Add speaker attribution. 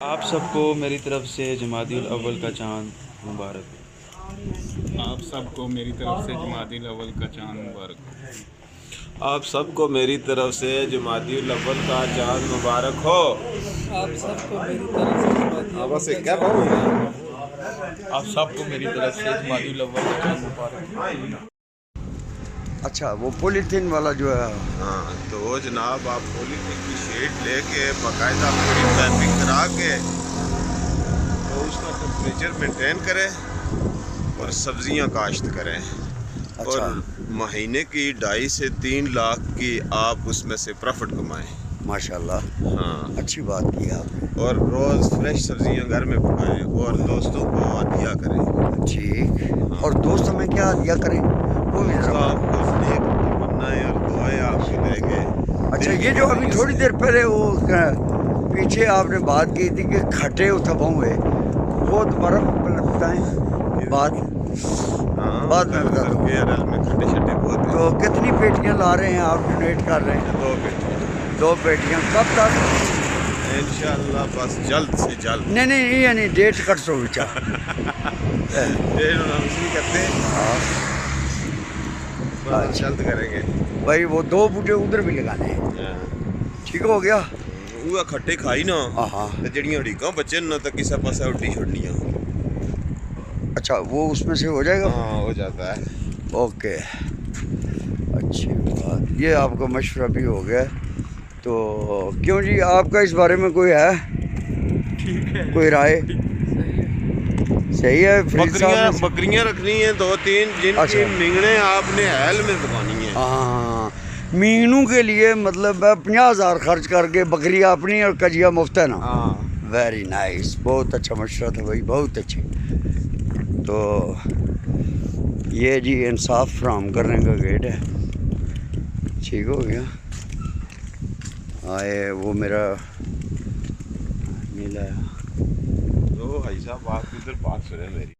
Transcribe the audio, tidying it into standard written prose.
Speaker 1: آپ سب کو میری طرف سے جمادی الاول کا چاند مبارک ہو۔
Speaker 2: آپ سب کو میری طرف سے جمادی الاول کا چاند مبارک ہو۔
Speaker 3: آپ سب کو میری طرف سے جمادی الاول کا چاند مبارک ہو۔
Speaker 4: آپ سب کو میری طرف سے جمادی الاول کا چاند
Speaker 1: آپ سب کو میری طرف سے جمادی الاول کا چاند مبارک ہو۔
Speaker 5: اچھا وہ پولیتھین والا جو ہے،
Speaker 3: ہاں تو وہ جناب آپ پولیتھین کی شیٹ لے کے باقاعدہ پوری پیپنگ کرا کے تو اس کا ٹمپریچر مینٹین کریں اور سبزیاں کاشت کریں اور مہینے کی 2.5 سے 3 لاکھ کی آپ اس میں سے پروفٹ کمائیں۔
Speaker 5: ماشاءاللہ
Speaker 3: ہاں،
Speaker 5: اچھی بات کی آپ نے۔
Speaker 3: اور روز فریش سبزیاں گھر میں پکائیں اور دوستوں کو عطیہ کریں۔
Speaker 5: ٹھیک، اور دوستوں میں کیا عطیہ کریں وہ بھی ذرا
Speaker 3: آپ کو نیک تمنائیں اور دعائیں آپ کو دیں گے۔
Speaker 5: اچھا یہ جو ابھی تھوڑی دیر پہلے وہ پیچھے آپ نے بات کی تھی کہ کھٹے اتھبوں ہوئے، وہ دوبارہ بتائیں بات بعد میں بتا دو۔
Speaker 3: کیرل میں کھٹے شٹے بہت ہیں۔
Speaker 5: تو کتنی پیٹیاں لا رہے ہیں آپ ڈونیٹ کر رہے ہیں؟
Speaker 3: 2 پیٹیاں
Speaker 5: 2 پیٹیاں کب تک؟
Speaker 3: انشاءاللہ بس جلد سے جلد۔
Speaker 5: نہیں یعنی ڈیٹ کٹ سو بچا
Speaker 3: کرتے ہیں بس جلد کریں گے
Speaker 5: بھائی، وہ 2 بوٹے ادھر بھی لگانے ہیں، ٹھیک ہو گیا؟
Speaker 3: وہ کھٹے کھائی نا
Speaker 5: ہاں
Speaker 3: تے جڑیاں اڑیکاں بچے نہ تے کسے پاسے اڈی چھڑنیاں۔
Speaker 5: اچھا وہ اس میں سے ہو جائے گا؟
Speaker 3: ہاں ہو جاتا ہے۔
Speaker 5: اوکے، اچھی بات، یہ آپ کا مشورہ بھی ہو گیا۔ تو کیوں جی، آپ کا اس بارے میں کوئی ہے کوئی رائے؟ صحیح ہے، فرید صاحب نے
Speaker 3: بکریاں رکھنی ہیں 2-3 جن کی مینگنے آپ نے حیل میں پکانی ہیں۔
Speaker 5: ہاں، مینگنوں کے لیے مطلب 50,000 خرچ کر کے بکری اپنی اور کجیا مفت ہے نا؟
Speaker 3: ہاں
Speaker 5: ویری نائس، بہت اچھا مشورہ تھا بھائی، بہت اچھے۔ تو یہ جی انصاف فراہم کرنے کا گیٹ ہے، ٹھیک ہو گیا۔ آئے وہ میرا ملا ہے۔
Speaker 3: تو بھائی صاحب آپ کی ادھر بات سنیں میری۔